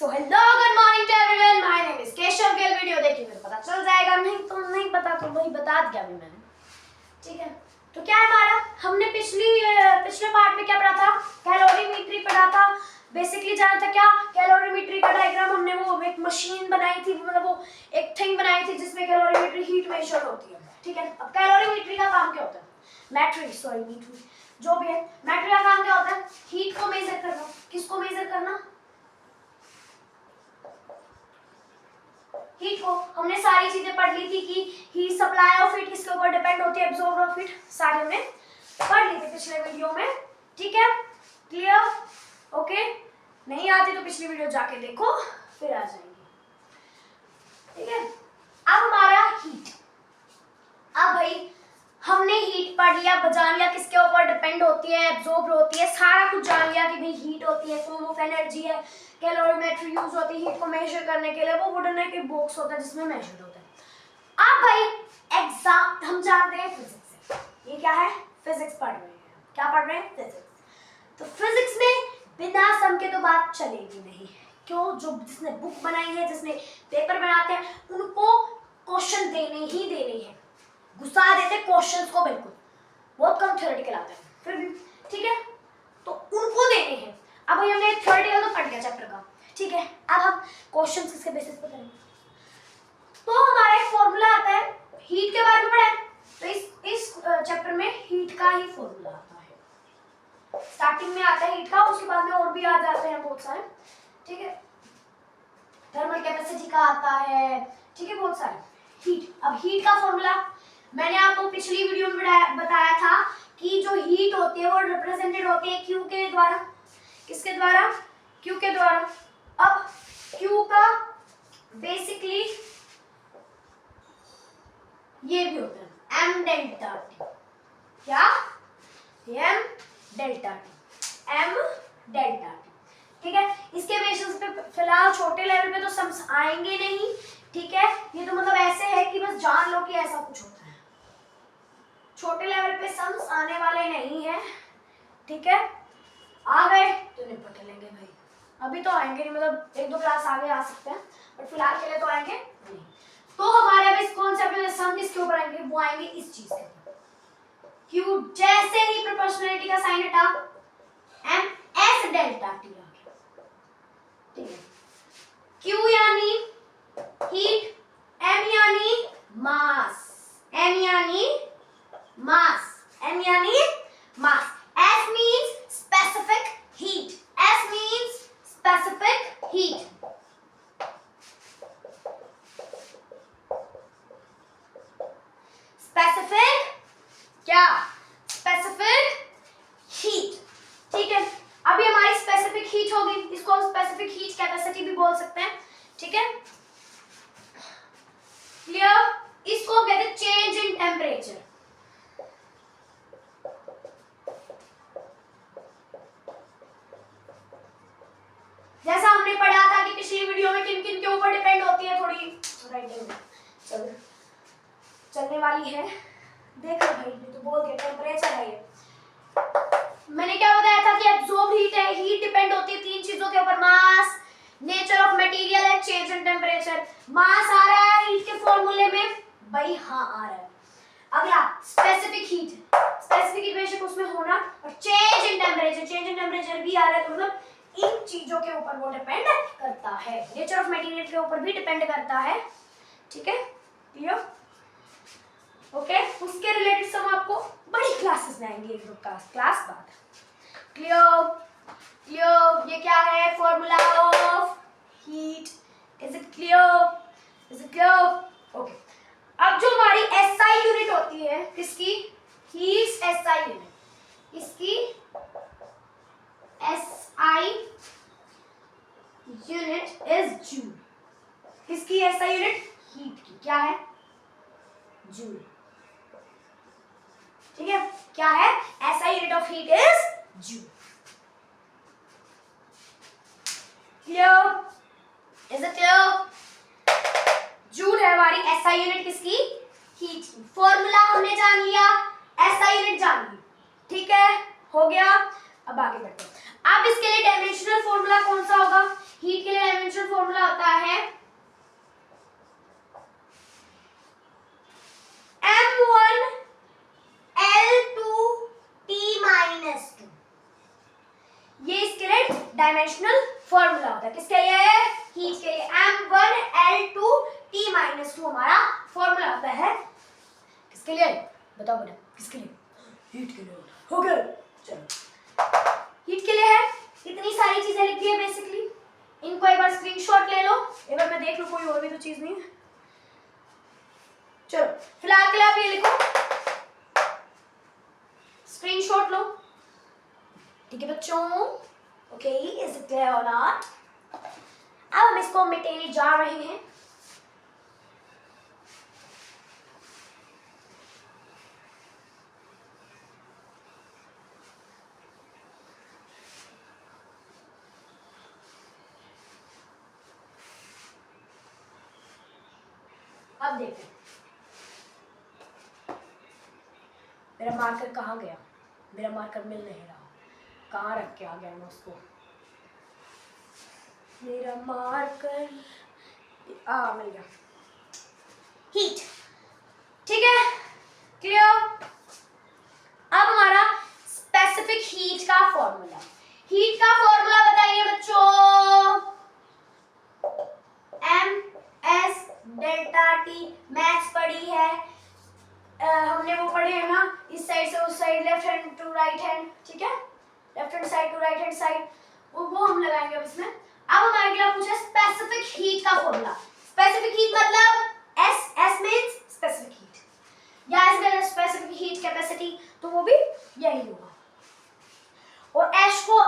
So hello, good morning to everyone. My name is Keshav Gill. Video देखिए फिर पता चल जाएगा, नहीं तो नहीं पता तो वही बता दिया अभी मैंने. ठीक है, तो क्या है हमारा, हमने पिछले पार्ट में क्या पढ़ा था, कैलोरीमेट्री पढ़ा था. बेसिकली जाना था क्या, कैलोरीमेट्री का डायग्राम हमने वो एक मशीन बनाई थी, मतलब वो एक थिंग बनाई थी जिसमें कैलोरीमेट्री हीट मेजर होती है. ठीक है, अब कैलोरीमेट्री का काम क्या होता है, मेट्री जो भी है, मेट्री का काम क्या होता है, हीट को मेजर करना. किसको मेजर करना, हीट को. हमने सारी चीजें पढ़ ली थी कि हीट सप्लाई ऑफ हीट किसके ऊपर डिपेंड होती है, एब्जॉर्ब ऑफ हीट, सारी हमने पढ़ ली थी पिछले वीडियो में. ठीक है, क्लियर, ओके. नहीं आती तो पिछली वीडियो जाके देखो, फिर आ जाएंगे. ठीक है, अब हमारा हीट, अब भाई हमने हीट पढ़ लिया, जान लिया किसके ऊपर डिपेंड होती है, एब्जॉर्ब होती है, सारा कुछ जान लिया कि भाई हीट होती है, फॉर्म ऑफ एनर्जी है, कैलोरीमेट्री यूज होती है हीट को मेजर करने के लिए, वो वुडन एक बॉक्स होता है जिसमें मेजर होता है. अब भाई एग्जाम हम जानते हैं फिजिक्स से, ये क्या है, फिजिक्स पढ़ रहे हैं. क्या पढ़ रहे हैं, फिजिक्स. तो फिजिक्स में बिना सम के तो बात चलेगी नहीं. क्यों, जो जिसने बुक बनाई है, जिसने पेपर बनाते हैं, उनको क्वेश्चन देने ही देने हैं. घुसा देते क्वेश्चंस को, बिल्कुल बहुत कम थ्योरेटिकल आते हैं फिर भी. ठीक है, तो उनको देने हैं. अब भाई हमने थ्योरेटिकल तो पढ़ गया चैप्टर का. ठीक है, अब हम क्वेश्चंस किसके बेसिस पे करेंगे. तो हमारा एक फॉर्मूला आता है, हीट के बारे में पढ़ा है, तो इस चैप्टर में हीट का ही फॉर्मूला आता है. स्टार्टिंग में आता है हीट का, उसके बाद में और भी आ जाते हैं बहुत सारे. ठीक है, थर्मल कैपेसिटी का आता है. ठीक है, बहुत सारे. हीट, अब हीट का फॉर्मूला मैंने आपको पिछली वीडियो में बताया था कि जो हीट होती है वो रिप्रेजेंटेड होती है क्यू के द्वारा. किसके द्वारा, क्यू के द्वारा. अब क्यू का बेसिकली ये भी होता है एम डेल्टा टी. क्या, M delta T, M delta T. ठीक है, इसके बेसिस पे फिलहाल छोटे लेवल पे तो सम्स आएंगे नहीं. ठीक है, ये तो मतलब ऐसे है कि बस जान लो कि ऐसा कुछ होता है. छोटे लेवल पे सम्स आने वाले नहीं है. ठीक है, आ गए तो निपट लेंगे भाई. अभी तो आएंगे नहीं, मतलब एक दो क्लास आगे आ सकते हैं, पर फिलहाल के लिए तो आएंगे नहीं. तो हमारे अब इस कॉन्सेप्ट में सम किसके ऊपर आएंगे, वो आएंगे इस चीज के ऊपर. क्यू जैसे ही प्रोपोर्शनलिटी का साइन हटा, एम एस डेल्टा टी आ गया. ठीक है, क्यू यानी हीट, एम यानी मास, एम यानी मास, एम यानी मास. S means specific heat, S means specific heat. Specific क्या, specific heat. ठीक है, अभी हमारी specific heat होगी, इसको हम specific heat capacity भी बोल सकते हैं. ठीक है, क्लियर. इसको हम कहते हैं change in temperature. जैसा हमने पढ़ा था कि पिछली वीडियो में किन किन के ऊपर डिपेंड होती है, थोड़ी चलने वाली है. देख लो भाई, ये तो बोल के टेम्परेचर है. ये मैंने क्या बताया था कि एब्जॉर्ब हीट है. हीट डिपेंड होती है तीन चीजों के ऊपर, mass, nature of material and change in temperature. Mass आ रहा है हीट के फॉर्मूले में भाई, हाँ आ रहा है. अगला स्पेसिफिक हीट, स्पेसिफिक हीट बेशक उसमें होना, और चेंज इन टेम्परेचर भी आ रहा है. तो मतलब इन चीजों के ऊपर वो डिपेंड करता है. नेचर ऑफ मटेरियल के ऊपर भी डिपेंड करता है. ठीक है, क्लियर, ओके. उसके रिलेटेड सब आपको बड़ी क्लासेस में आएंगे, एक दो क्लास बाद. क्लियर, ये क्या है, formula of heat. Is it clear, okay. अब जो हमारी एसआई यूनिट होती है, किसकी, हीट एसआई यूनिट, इसकी SI यूनिट इज जूल. किसकी SI यूनिट, हीट की. क्या है, जूल. ठीक है, क्या है, SI unit of heat is joule. Clear, is it clear. Joule है हमारी SI यूनिट, किसकी, हीट की. फॉर्मूला हमने जान लिया, SI यूनिट जान ली. ठीक है, हो गया. अब आगे बढ़ते हैं. अब इसके लिए डायमेंशनल फॉर्मूला कौन सा होगा? हीट के लिए डायमेंशनल फॉर्मूला होता है M1L2T-2। ये इसके लिए डायमेंशनल फॉर्मूला होता है। किसके लिए? हीट के लिए M1L2T-2 हमारा फॉर्मूला होता है। किसके लिए? बताओ बेटा, किसके लिए? हीट के लिए। हो गया? चलो, हीट के लिए है। इतनी सारी चीजें लिख दी है बेसिकली। इनको एक बार स्क्रीनशॉट ले लो, एक बार मैं देख लूं कोई और भी तो चीज नहीं है। चलो, फिलहाल के लिए आप ये लिखो, स्क्रीनशॉट लो, ठीक है बच्चों? ओके, इज इट क्लियर और नॉट? अब हम इसको मिटाने जा रहे हैं। अब देखते हैं मेरा मार्कर कहाँ गया। मेरा मार्कर मिल नहीं रहा, कहाँ रख के आ गया मैं उसको। मेरा मार्कर मिल गया। हीट, ठीक है, क्लियर? अब हमारा स्पेसिफिक हीट का फॉर्मूला। हीट का फॉर्मूला बताइए बच्चों। MS delta T. मैथ्स पढ़ी है, हमने वो पढ़े है ना, इस साइड से उस side, left hand to right hand, ठीक है, left hand side to right hand side, वो हम लगाएंगे अब इसमें। अब हमारे अगला पूछा स्पेसिफिक हीट का फॉर्मूला। स्पेसिफिक हीट मतलब S मींस स्पेसिफिक हीट, या S means specific heat capacity, तो वो भी यही होगा। और S को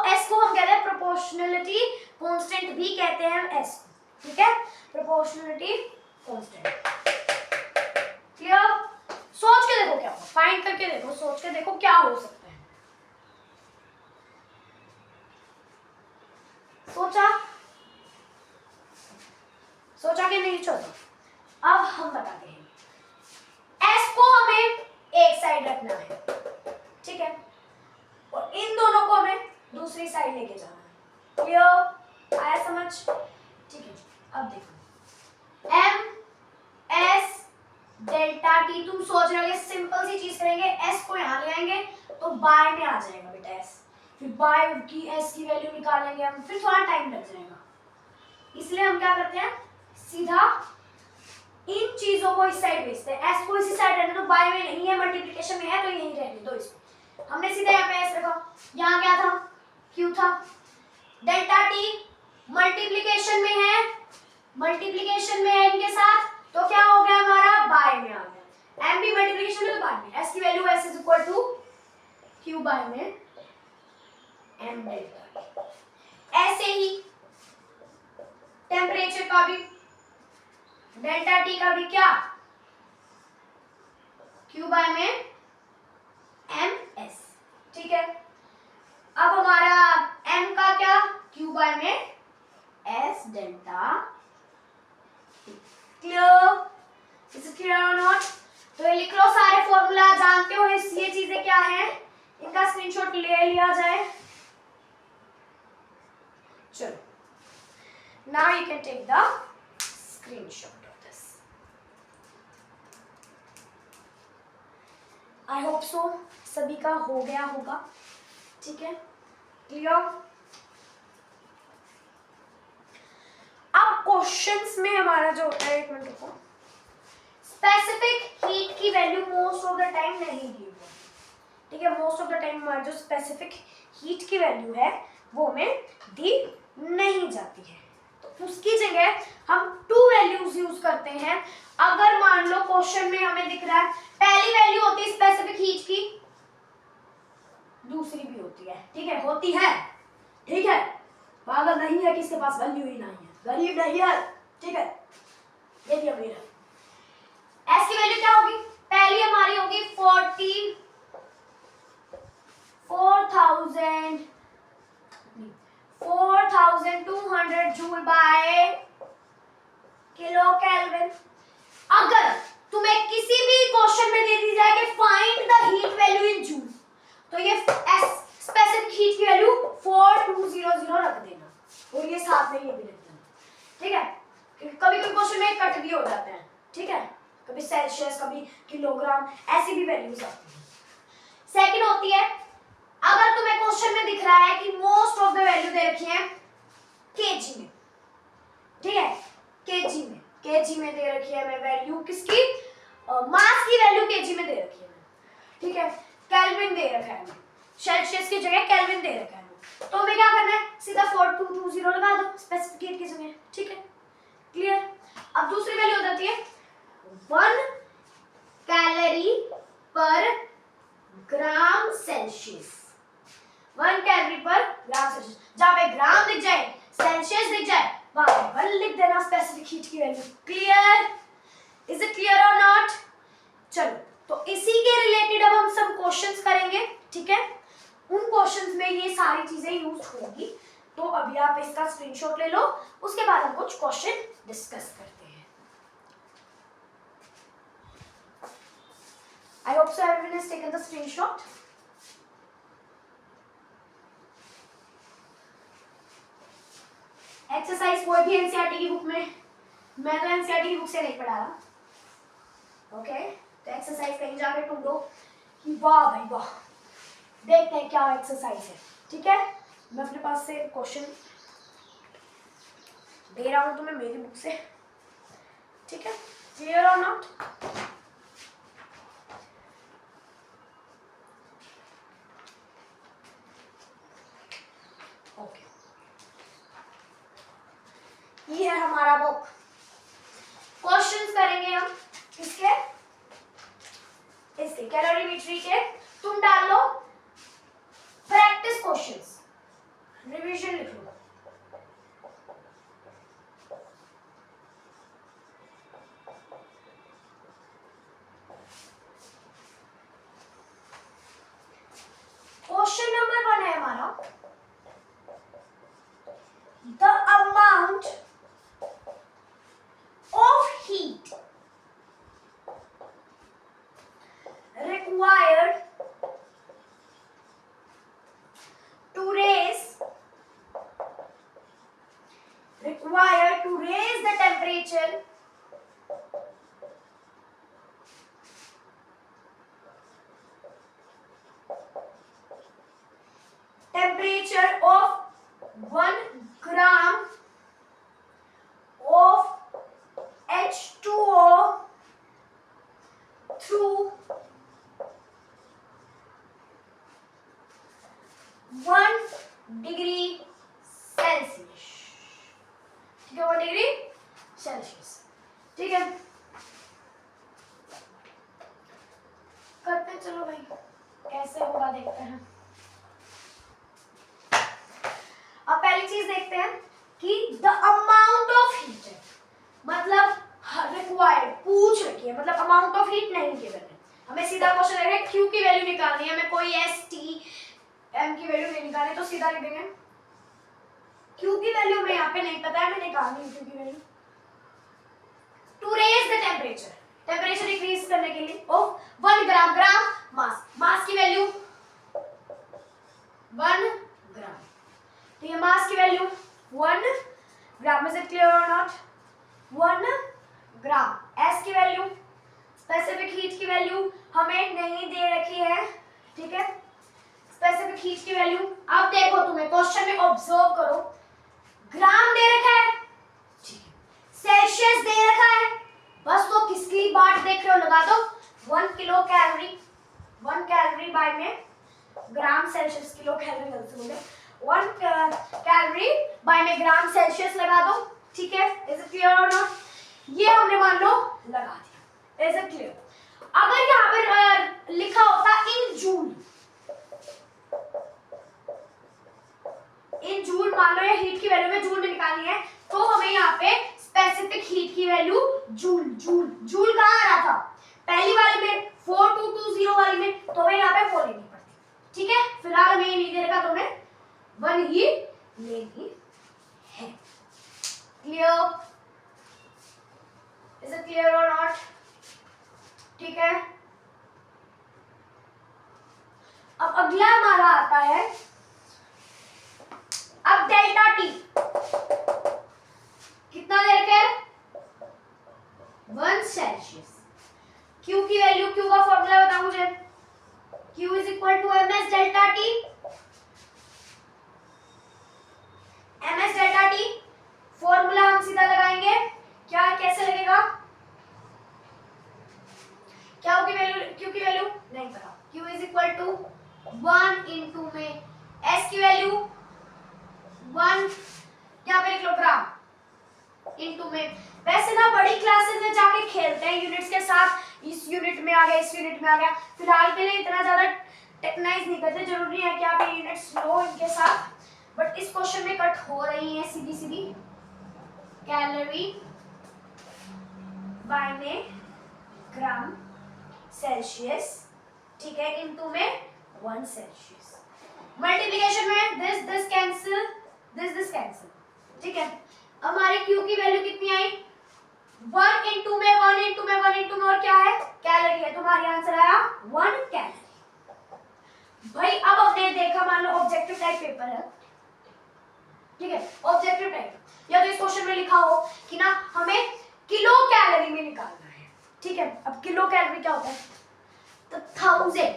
हम कहते हैं प्रोपोर्शनलिटी कांस्टेंट भी कहते हैं हम S को, ठीक है, प्रोपोर्शनलिटी कांस्टेंट। क्लियर? सोच के देखो क्या होगा, फाइंड करके देखो, सोच के देखो क्या हो सकता है। सोचा कि नहीं? चलो अब हम बताते हैं। S को हमें एक साइड रखना है, ठीक है, और इन दोनों को हमें दूसरी साइड लेके जाना है। क्लियर? आया समझ? ठीक है, अब देखो MS डेल्टा टी। तुम सोच रहे हो सिंपल सी चीज करेंगे, S को यहाँ ले आएंगे तो बाय में आ जाएगा बेटा S, फिर बाय की S की वैल्यू निकालेंगे हम, फिर थोड़ा टाइम लग जाएगा। इसलिए हम क्या करते हैं, सीधा इन चीजों को इस साइड भेजते हैं। S को इसी साइड रहने दो, बाय में नहीं है, मल्टीप्लिकेशन में है तो यहीं रहने दो इसको। हमने सीधा यहाँ पे S रखा, यहाँ क्या था? Q था। डेल्टा टी मल्टीप्लिकेशन में है, इनके साथ, तो क्या हो गया हमारा? बाय में आ गया। M भी मल्टीप्लिकेशन में तो बाय में, S की value S is equal to Q by में M डेल्टा टी। ऐसे ही टेम्परेचर का भी, डेल्टा टी का भी क्या? Q बाय में MS, ठीक है। अब हमारा M का क्या? Q बाय में S delta. Clear? Is it clear और नॉट? तो ये लिख लो सारे फॉर्मूला, जानते हो ये चीजें क्या हैं, इनका स्क्रीनशॉट ले लिया जाए। चलो, now you can take the screenshot of this. I hope so सभी का हो गया होगा, ठीक है, क्लियर? अब क्वेश्चंस में हमारा जो होता है, एक मिनट रुको, स्पेसिफिक हीट की value most of the time नहीं दी हुई, ठीक है, मोस्ट ऑफ द टाइम हमारा जो स्पेसिफिक हीट की वैल्यू है वो हमें दी नहीं जाती है, तो उसकी जगह हम टू वैल्यूज यूज करते हैं। अगर मान लो क्वेश्चन में हमें दिख रहा है पहली वैल्यू होती है स्पेसिफिक हीट की, दूसरी भी होती है, ठीक है, होती है, ठीक है, पागल नहीं है किसके पास वैल्यू ही नहीं है, गरीब नहीं है, ठीक है, ये भी अमीर है। S की वैल्यू क्या होगी? पहली हमारी होगी 4200 जूल बाय किलो केल्विन। अगर तुम्हें किसी भी क्वेश्चन में दे दी जाए कि find the heat value in joule, तो ये स्पेसिफिक हीट की वैल्यू 4200 कट भी हो जाते हैं, ठीक है, कभी सेल्सियस कभी किलोग्राम, ऐसी भी वैल्यूज आती है। सेकंड होती है, अगर तुम्हें क्वेश्चन में दिख रहा है कि मोस्ट ऑफ द वैल्यू दे रखी है केजी में, ठीक है, केजी में दे रखी है मैं वैल्यू किसकी, मास की वैल्यू केजी में दे रखी है, ठीक है, केल्विन दे रखा है, सेल्सियस की जगह केल्विन दे रखा है, तो हमें क्या करना है, सीधा 4220 लगा दो स्पेसिफिक हीट की जगह, ठीक है, क्लियर। अब दूसरी वैल्यू हो जाती है 1 कैलोरी पर ग्राम सेल्सियस, 1 कैलोरी पर ग्राम सेल्सियस, जहां पे ग्राम दिख जाए सेल्सियस दिख जाए वहां पे 1 लिख देना स्पेसिफिक हीट की value. Clear, is it clear और नॉट? चलो, तो इसी के रिलेटेड अब हम सब क्वेश्चंस करेंगे, ठीक है, उन क्वेश्चंस में ये सारी चीजें यूज होंगी, तो अभी आप इसका स्क्रीनशॉट ले लो, उसके बाद हम कुछ क्वेश्चन डिस्कस करते हैं। I hope so everyone has taken the screenshot. Exercise कोई भी एनसीईआरटी की बुक में, मैं तो एनसीईआरटी की बुक से नहीं पढ़ा रहा, ओके, तो एक्सरसाइज कहीं जाके ढूंढो कि वाह भाई वाह, देखते हैं क्या एक्सरसाइज है, ठीक है। मैं अपने पास से क्वेश्चन दे रहा हूं तुम्हें मेरी बुक से, ठीक है, क्लियर और नॉट? ओके, ये है हमारा बुक, क्वेश्चंस करेंगे हम इसके कैलोरीमेट्री के, तुम डाल लो प्रैक्टिस क्वेश्चंस, रिवीजन लिख लो, क्वेश्चन नंबर 1 है हमारा, the amount of heat required to raise the temperature of 1 gram of H2O through 1 degree Celsius, ठीक है, 1 डिग्री सेल्सियस, ठीक है, करते चलो भाई, कैसे होगा देखते हैं। अब पहली चीज देखते हैं कि द अमाउंट ऑफ हीट है, मतलब रिक्वायर्ड पूछ रखी है, मतलब अमाउंट ऑफ हीट नहीं गिवन है, हमें सीधा क्वेश्चन है क्यू की वैल्यू निकालनी है, हमें कोई एस टी एम की वैल्यू नहीं निकालनी, तो सीधा लिख देंगे क्यू की वैल्यू हमें यहाँ पे नहीं पता है, हमें निकालनी है क्यू की value, to raise the temperature increase करने के लिए ऑफ 1 ग्राम, मास की वैल्यू 1 ग्राम, तो ये मास की value 1 gram, is it clear और नॉट? 1 ग्राम। एस की वैल्यू, स्पेसिफिक हीट की वैल्यू हमें नहीं दे रखी है, ठीक है, स्पेसिफिक हीट की वैल्यू, अब देखो तुम्हें क्वेश्चन में ऑब्जर्व करो, ग्राम दे रखा है, ठीक है, सेल्सियस दे रखा है, बस तो किसकी बात देख रहे हो, लगा दो 1 किलो कैलोरी, 1 कैलोरी बाय में ग्राम सेल्सियस, किलो कैलोरी गलत हो गया, 1 कैलोरी बाय में ग्राम सेल्सियस लगा दो, ठीक है, इज इट क्लियर और नॉट? ये हमने मान लो लगा दिया, इज इट क्लियर? अगर यहाँ पर लिखा होता इन जूल, मान लो ये हीट की वैल्यू में जूल में निकालनी है, तो हमें यहाँ पे स्पेसिफिक हीट की वैल्यू जूल कहाँ आ रहा था, पहली वाली में 4220 वाली में, तो हमें यहाँ पे 4 लेनी पड़ती, ठीक है, फिलहाल हमें ये नहीं दे रखा, तो हमें 1 ही लेनी है। क्लियर, इज इट क्लियर और नॉट? ठीक है, अब अगला हमारा आता है, अब डेल्टा टी कितना दे रखे, उस यूनिट में आ गया। फिलहाल के लिए इतना ज्यादा टेक्नाइज नहीं करते, जरूरी है कि आप ये यूनिट्स लो इनके साथ, बट इस क्वेश्चन में कट हो रही है सीधी सीधी। कैलोरी बाय में ग्राम सेल्सियस, ठीक है, इनटू में 1 सेल्सियस। मल्टीप्लिकेशन में दिस कैंसिल, दिस कैंसिल, ठीक है। हमारी Q की वैल्यू कितनी आई? 1 इंटू में 1 इंटू में 1 इंटू में, और क्या है? कैलोरी है। तुम्हारी आंसर आया 1 कैलोरी। भाई अब हमने देखा, मान लो ऑब्जेक्टिव टाइप पेपर है, ठीक है, ऑब्जेक्टिव टाइप, या तो इस क्वेश्चन में लिखा हो कि ना हमें किलो कैलोरी में निकालना है, ठीक है। अब किलो कैलोरी क्या होता है? तो 1000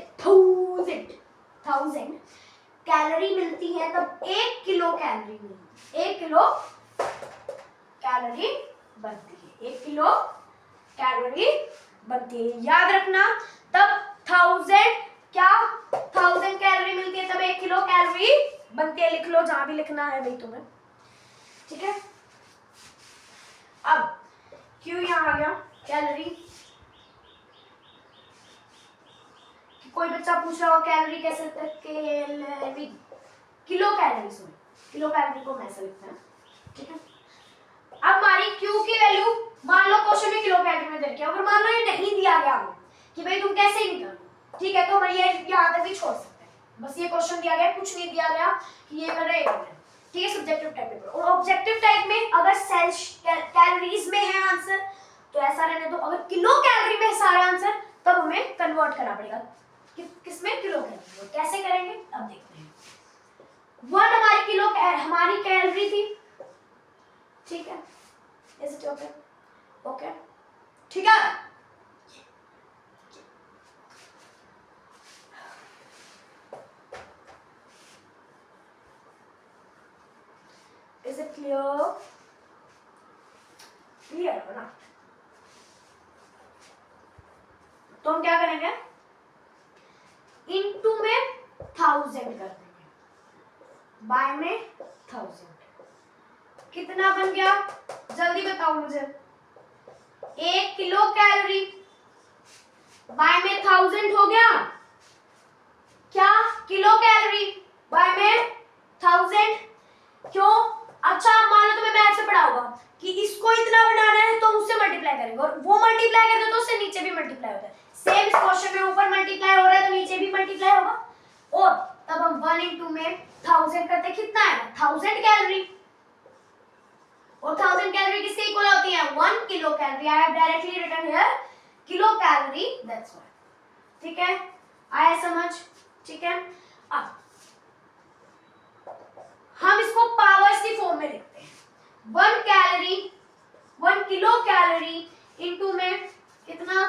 कैलोरी मिलती है तब 1 किलो कैलोरी मिलती है, 1 किलो कैलोरी बनती है, 1 किलो कैलोरी बनती है। याद रखना, तब 1000 कैलोरी मिलती है तब 1 किलो कैलोरी बनती है। लिख लो जहां भी लिखना है भाई तुम्हें, ठीक है। अब क्यों यहां आ गया कैलोरी, कोई बच्चा पूछ रहा हो कैलोरी कैसे लिखते हैं? Calorie, kilo calorie, sorry kilo calorie को ऐसे लिखते हैं, ठीक है। अब हमारी Q की वैल्यू, मान लो क्वेश्चन में किलो कैलोरी में दे रखा है, अगर मान लो ये नहीं दिया गया हमें कि भाई तुम कैसे निकालो, ठीक है, तो हम ये यहां तक भी छोड़ सकते हैं। बस ये क्वेश्चन दिया गया, कुछ नहीं दिया गया कि ये कर रहे हैं, ठीक है, सब्जेक्टिव टाइप पेपर। और ऑब्जेक्टिव टाइप में अगर सेल्स कैलोरीज में है आंसर तो ऐसा रहने दो, अगर किलो कैलोरी में है सारा आंसर तब हमें कन्वर्ट करना पड़ेगा किसमें? Kilo calorie. कैसे करेंगे अब देखते हैं। 1 हमारी किलो हमारी कैलोरी थी, ठीक है, इज इट ओके? ओके, ठीक है। Is it clear? क्लियर हो ना? तो हम क्या करेंगे? इनटू में 1000 कर देंगे, बाय में 1000, कितना बन गया? जल्दी बताओ मुझे। 1 किलो कैलोरी बाय में 1000 हो गया क्या? किलो कैलोरी बाय में 1000, क्यों? अच्छा, मान लो तुम्हें मैथ से पढ़ा होगा कि इसको इतना बनाना है तो उससे मल्टीप्लाई करेंगे, और वो मल्टीप्लाई करते तो उससे नीचे भी मल्टीप्लाई होता है। सेम इस क्वेश्चन में ऊपर मल्टीप्लाई हो रहा है तो नीचे भी मल्टीप्लाई होगा, और तब हम 1 इंटू में 1000 करते, कितना है? 1000 कैलोरी, और 1000 कैलोरी किसके इक्वल होती है? 1 kilo calorie. I have directly written here kilo calorie, that's why, ठीक है, आया समझ, ठीक है। अब हम इसको पावर्स की फॉर्म में लिखते हैं। 1 कैलोरी, 1 किलो कैलोरी इनटू में कितना?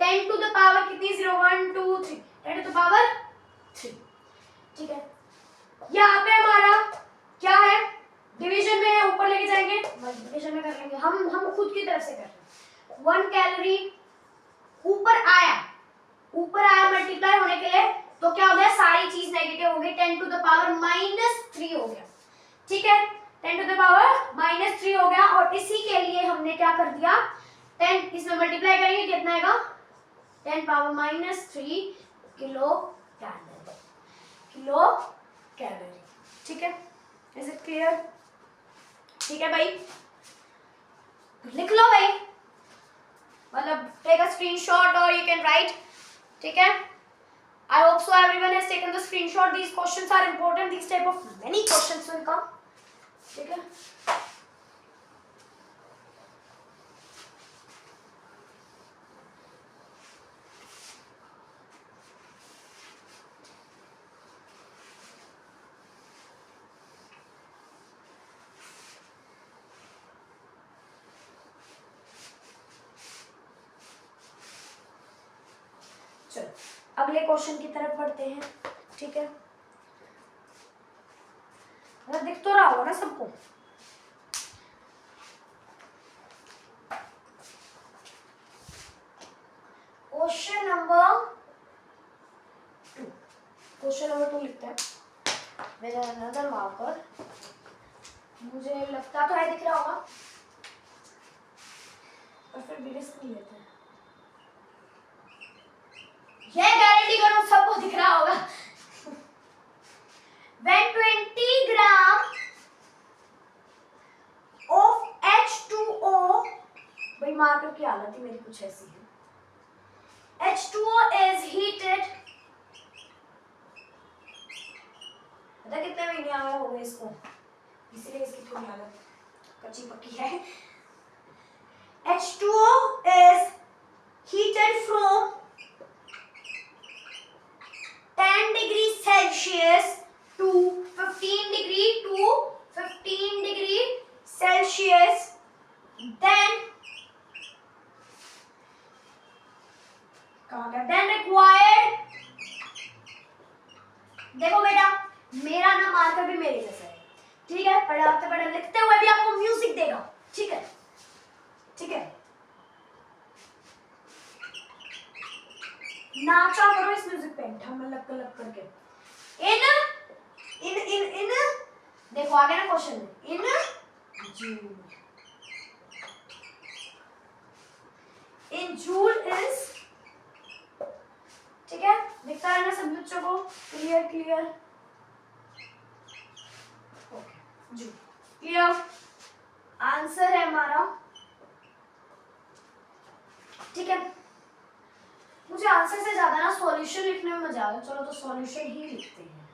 10 टू द पावर कितनी? 0 1 2 3, 10 टू द पावर 3, ठीक है। यहाँ पे हमारा क्या है? डिवीजन में है, ऊपर लेके जाएंगे मल्टीप्लिकेशन में कर लेंगे, हम खुद की तरफ से कर रहे हैं। 1 कैलोरी ऊपर आया मल्टीप्लाई होने के लिए, तो क्या हो गया? सारी चीज नेगेटिव हो गई, 10 टू द पावर -3 हो गया, ठीक है, 10 टू द पावर -3 हो गया। और इसी के लिए हमने क्या कर दिया? 10 इसमें मल्टीप्लाई करेंगे, कितना आएगा? 10 पावर -3 किलो कैलोरी, ठीक है, इज इट क्लियर? ठीक है भाई, लिख लो भाई, मतलब टेक अ स्क्रीनशॉट और यू कैन राइट, ठीक है। I hope so everyone has taken the screenshot. These questions are important. These type of many questions will come. ठीक है। चलो अगले क्वेश्चन की तरफ बढ़ते हैं, ठीक है। दिख तो रहा होगा ना सबको? क्वेश्चन नंबर 2 लिखते हैं। मेरा नजर मार्कर मुझे लगता तो है दिख रहा होगा, और फिर भी रिस्क नहीं लेते हैं। ये गारंटी करो सबको दिख रहा होगा। When 20 gram of H2O, भाई मार्कर की हालत ही मेरी कुछ ऐसी है। H2O is heated, पता कितने महीने आ गए हो गए इसको, इसलिए इसकी थोड़ी हालत कच्ची पक्की है। H2O is heated from 10 degree Celsius to 15 degree Celsius, then required, देखो बेटा मेरा ना मार्कर भी मेरे जैसा है, ठीक है, पढ़ाते पढ़े लिखते हुए भी आपको म्यूजिक देगा, ठीक है, ठीक है, नाचा करो इस म्यूजिक पे ढम लग करके। इन देखो आगे ना क्वेश्चन में, इन जूल इज, ठीक है, दिखता है ना सब बच्चों को, clear okay, joule clear answer है हमारा, ठीक है। मुझे आंसर से ज्यादा ना सॉल्यूशन लिखने में मजा आता है, चलो तो सॉल्यूशन ही लिखते हैं,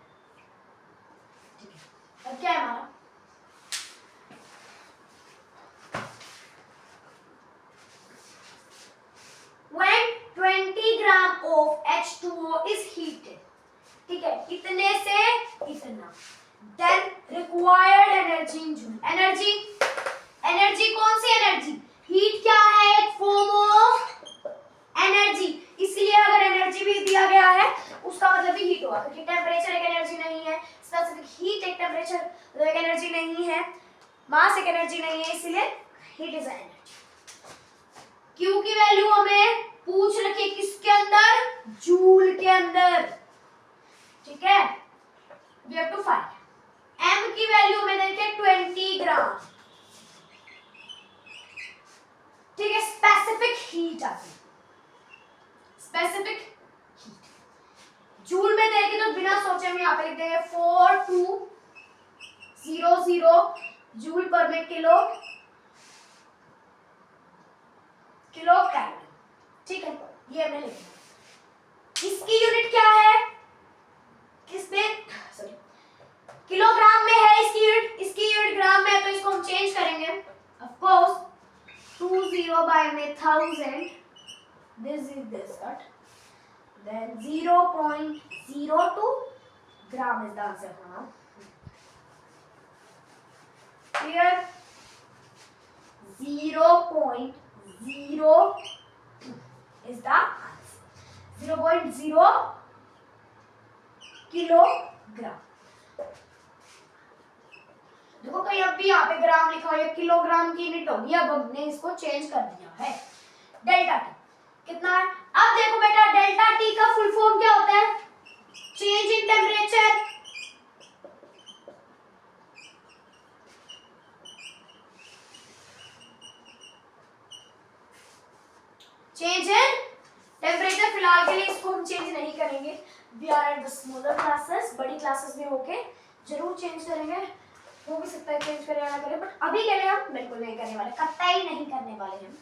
ठीक है। अब क्या है हमारा, when 20 gram of H2O is heated, ठीक है, इतने से इतना, then required energy in joule, energy कौन सी एनर्जी, हीट क्या है, एक फॉर्म ऑफ एनर्जी, इसलिए अगर एनर्जी भी दिया गया है उसका मतलब भी हीट होगा, क्योंकि टेम्परेचर एक एनर्जी नहीं है, स्पेसिफिक हीट एक टेम्परेचर एक एनर्जी नहीं है, मास एक एनर्जी नहीं है, इसलिए हीट इज एनर्जी। क्यू की वैल्यू हमें पूछ रखी किसके अंदर, जूल के अंदर, ठीक है, we have to find. M की वैल्यू में देखें 20 ग्राम, ठीक है, स्पेसिफिक हीट आती है, स्पेसिफिक हीट, जूल में देखें तो बिना सोचे हम यहाँ पे लिख देंगे 4200 जूल पर में किलो कैलोरी, ठीक है, ये हमने लिखा। इसकी यूनिट क्या है, किसमें, सॉरी किलोग्राम में है इसकी यूनिट ग्राम में है, तो इसको हम चेंज करेंगे, of course 20 by 1000, this is this cut, then 0.02 gram is the answer now, clear, 0.0 is the answer, 0.0 kilogram. देखो कहीं अब भी यहाँ पे ग्राम लिखा हुआ है, किलोग्राम की यूनिट होगी, अब हमने इसको चेंज कर दिया है, डेल्टा टी कितना है, अब देखो बेटा डेल्टा टी का फुल फॉर्म क्या होता है, change in temperature, change in temperature, फिलहाल के लिए इसको हम चेंज नहीं करेंगे, we are at the smaller classes, बड़ी क्लासेस में होके जरूर चेंज करेंगे, हो भी सकता है चेंज करे या ना करे, बट अभी के लिए हम बिल्कुल नहीं करने वाले, कतई नहीं करने वाले हैं।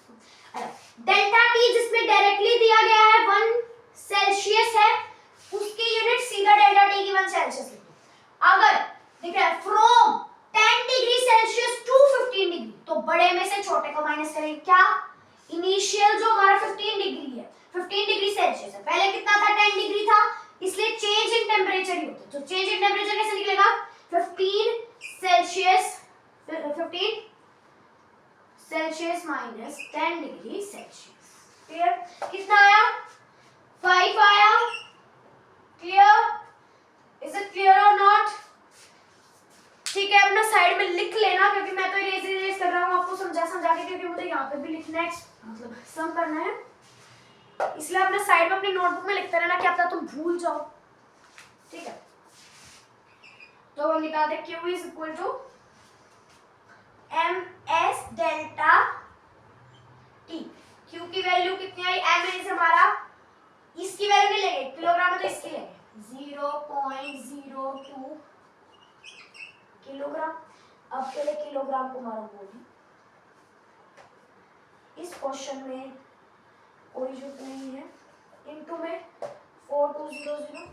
डेल्टा टी जिसमें डायरेक्टली दिया गया है 1 सेल्सियस है, उसकी यूनिट सीधा डेल्टा टी की 1 सेल्सियस लिखो। अगर देख रहा है from 10 degree Celsius to 15 degree, तो बड़े में से छोटे को माइनस करेंगे, क्या इनिशियल जो हमारा 15 डिग्री है, 15 डिग्री सेल्सियस है, पहले कितना था 10 डिग्री था, इसलिए चेंज इन टेम्परेचर ही होता है, तो चेंज इन टेम्परेचर कैसे निकलेगा, 15 Celsius minus 10 degree Celsius, clear, कितना आया 5 आया, क्लियर, इज इट क्लियर और नॉट, ठीक है, अपना साइड में लिख लेना, क्योंकि मैं तो इरेज कर रहा हूँ आपको समझा के, क्योंकि मुझे यहाँ पे भी लिखना है, मतलब सम करना है, इसलिए अपने साइड में अपनी नोटबुक में लिखते रहना, क्या पता तुम भूल जाओ, ठीक है। तो हम निकालते Q is equal to ms delta T, Q की वैल्यू कितनी आई, ms हमारा इसकी वैल्यू नहीं लेंगे, किलोग्राम में तो इसकी लेंगे 0.02 किलोग्राम। अब पहले किलोग्राम को मारो बोली, इस क्वेश्चन में कोई जरूरत नहीं है, इनटू में 4200।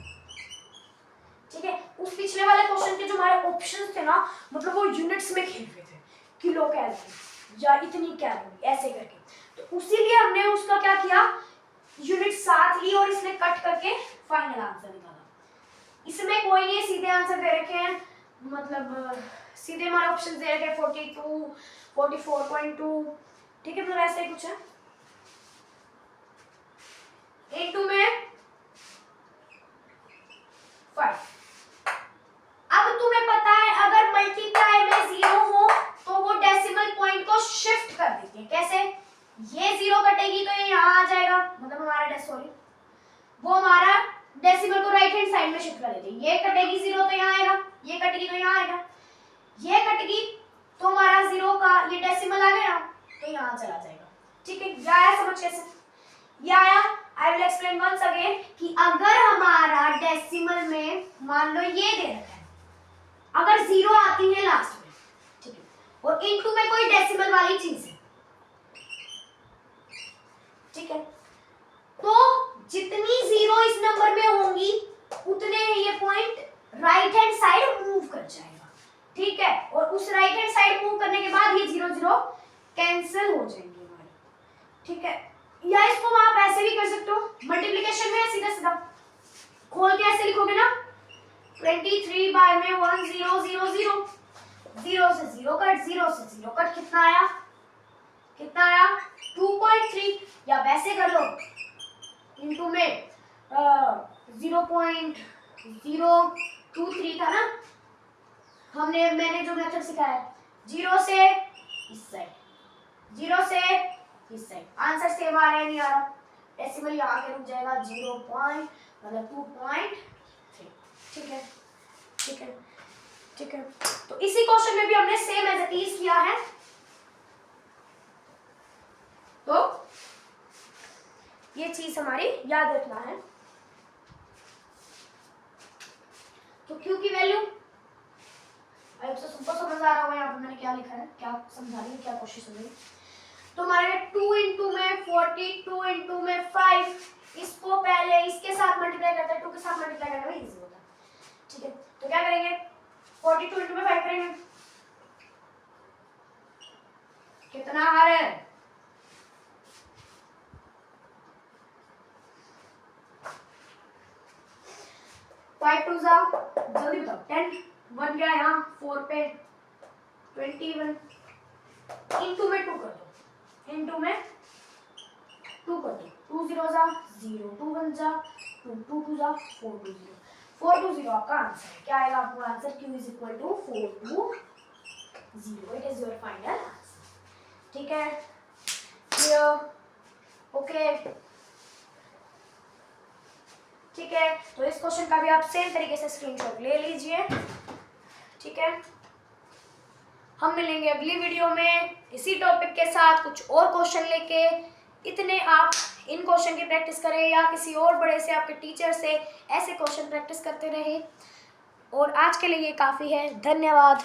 ठीक है, उस पिछले वाले क्वेश्चन के जो हमारे ऑप्शंस थे ना, मतलब वो यूनिट्स में खेल रहे थे, किलो कैलोरी या इतनी कैलोरी ऐसे करके, तो उसीलिए हमने उसका क्या किया, यूनिट साथ ली और इसने कट करके फाइनल आंसर निकाला। इसमें कोई नहीं सीधे आंसर दे रखे हैं, मतलब सीधे हमारे ऑप्शन दे रखे हैं 42, 44.2। ठीक है, मतलब ऐसे ही कुछ है। इनटू में 5। अब तुम्हें पता है अगर मल्टीप्लाई में 0 हो तो वो डेसिमल पॉइंट को शिफ्ट कर देती है। कैसे? ये 0 कटेगी तो ये यहाँ आ जाएगा, मतलब हमारा वो हमारा डेसिमल को राइट हैंड साइड में शिफ्ट कर देती है। ये कटेगी 0 तो यहाँ आएगा, ये कटेगी तो यहाँ आएगा, ये कटेगी तो हमारा 0 का ये डेसिमल आ गया तो यहाँ चला जाएगा। ठीक है, आया समझ कैसे? ये आया। I will explain once again कि अगर हमारा डेसिमल में मान लो ये दे रखा है, अगर 0 आती है लास्ट में, ठीक है, और इनटू में कोई डेसिमल वाली चीज है, ठीक है, तो जितनी 0 इस नंबर में होंगी उतने ये point right hand side move कर जाएगा। ठीक है, और उस राइट हैंड साइड मूव करने के बाद ये 0 0 कैंसिल हो जाएंगे हमारे। ठीक है, या इसको आप ऐसे भी कर सकते हो, मल्टीप्लिकेशन में सीधा सीधा खोल के ऐसे लिखोगे ना, 23 बाय में 1 0 0 0, 0 से 0 कट, 0 से 0 कट, कितना आया? कितना आया? 2.3। या वैसे कर लो, इनटू में 0.023 था ना, मैंने जो मेथड सिखाया, 0 से इस साइड, 0 से इस साइड, आंसर सेम आ रहा है नहीं आ रहा? डेसिमल यहाँ के रुक जाएगा 0 पॉइंट, मतलब 2.3। ठीक है, ठीक है, ठीक है। तो इसी क्वेश्चन में भी हमने सेम एज इट इज किया है। तो ये चीज हमारी याद रखना है। तो Q की वैल्यू अब से सबको समझ आ रहा होगा यहाँ पर मैंने क्या लिखा है, क्या समझा रही है, क्या कोशिश हो रही है। तो हमारे 2 इंटू में 40, 2 इंटू में 5, इसको पहले इसके साथ मल्टीप्लाई करते हैं, 2 के साथ मल्टीप्लाई करना इजी होता है। ठीक है, तो क्या करेंगे, 42 इंटू में 5 करेंगे, कितना आ रहा है? 5 2 जा, जल्दी बताओ, 10 1 गया यहाँ 4 पे 21, इंटू में 2 कर दो, इंटू में 2 कर दो, 2 0 जा 0, 2 1 जा 2, 2 2 जा 4 2 0, 4 2 0 आपका आंसर है। क्या आएगा आपका answer? Q is equal to 4 2 0, it is your final answer. ठीक है, क्लियर? ओके, ठीक है, तो इस क्वेश्चन का भी आप सेम तरीके से स्क्रीनशॉट ले लीजिए। ठीक है, हम मिलेंगे अगली वीडियो में इसी टॉपिक के साथ कुछ और क्वेश्चन लेके। इतने आप इन क्वेश्चन की प्रैक्टिस करें या किसी और बड़े से आपके टीचर से ऐसे क्वेश्चन प्रैक्टिस करते रहें। और आज के लिए ये काफ़ी है। धन्यवाद।